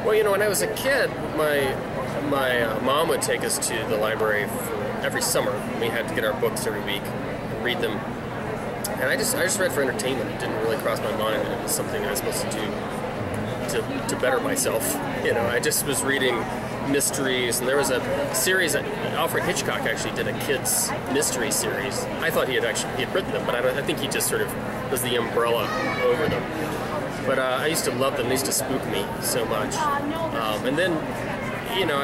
Well, you know, when I was a kid, my mom would take us to the library every summer. We had to get our books every week and read them. And I just read for entertainment. It didn't really cross my mind that it was something I was supposed to do to better myself. You know, I just was reading mysteries, and there was a series that Alfred Hitchcock actually did, a kids mystery series. I thought he had written them, but I think he just sort of was the umbrella over them. But I used to love them. They used to spook me so much. And then, you know,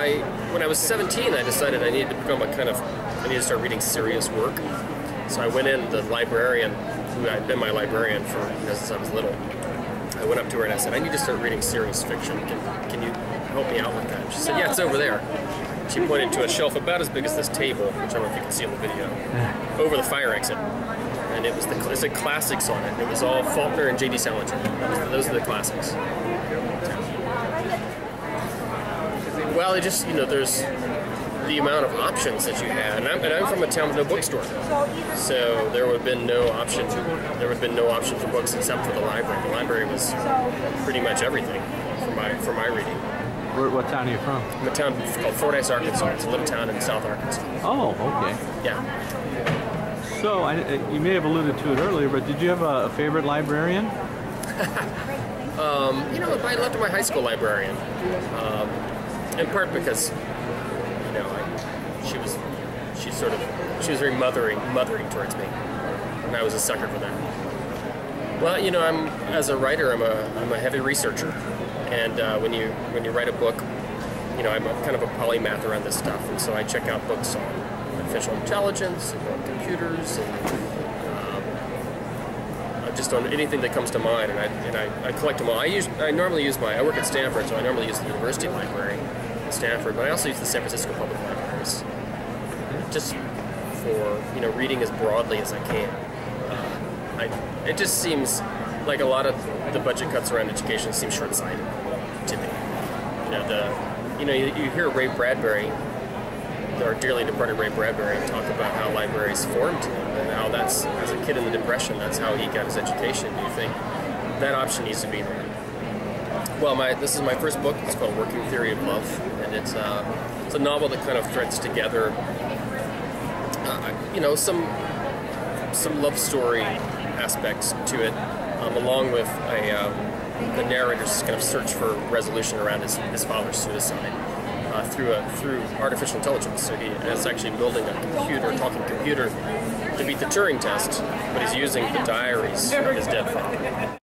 when I was 17, I decided I needed to start reading serious work. So I went in, the librarian, who had been my librarian for, you know, since I was little, I went up to her and I said, I need to start reading serious fiction. Can you help me out with that? She said, yeah, it's over there. She pointed to a shelf about as big as this table, which I don't know if you can see in the video, over the fire exit. And it said classics on it. It was all Faulkner and J.D. Salinger. Those are the classics. Well, it just, you know, there's the amount of options that you had. And I'm from a town with no bookstore. So there would have been no option. There would have been no option for books except for the library. The library was pretty much everything for my reading. What town are you from? I'm a town called Fordyce, Arkansas. It's a little town in South Arkansas. Oh, okay. Yeah. So, you may have alluded to it earlier, but did you have a favorite librarian? You know, I loved my high school librarian. In part because, you know, she was very mothering towards me, and I was a sucker for that. Well, you know, as a writer, I'm a heavy researcher, and when you write a book, you know, I'm kind of a polymath around this stuff, and so I check out books on artificial intelligence and on computers and just on anything that comes to mind, and I collect them all. I normally use I work at Stanford, so I normally use the university library at Stanford, but I also use the San Francisco Public Libraries, just for, you know, reading as broadly as I can. It just seems like a lot of the budget cuts around education seem short-sighted to me. You know, you hear Ray Bradbury, our dearly departed Ray Bradbury, talk about how libraries formed him and how that's, as a kid in the Depression, that's how he got his education. Do you think that option needs to be there? Well, this is my first book. It's called Working Theory of Love, and it's a novel that kind of threads together, you know, some love story aspects to it, along with the narrator's kind of search for resolution around his father's suicide. Through artificial intelligence. So he is actually building a talking computer to beat the Turing test, but he's using the diaries of his dead father.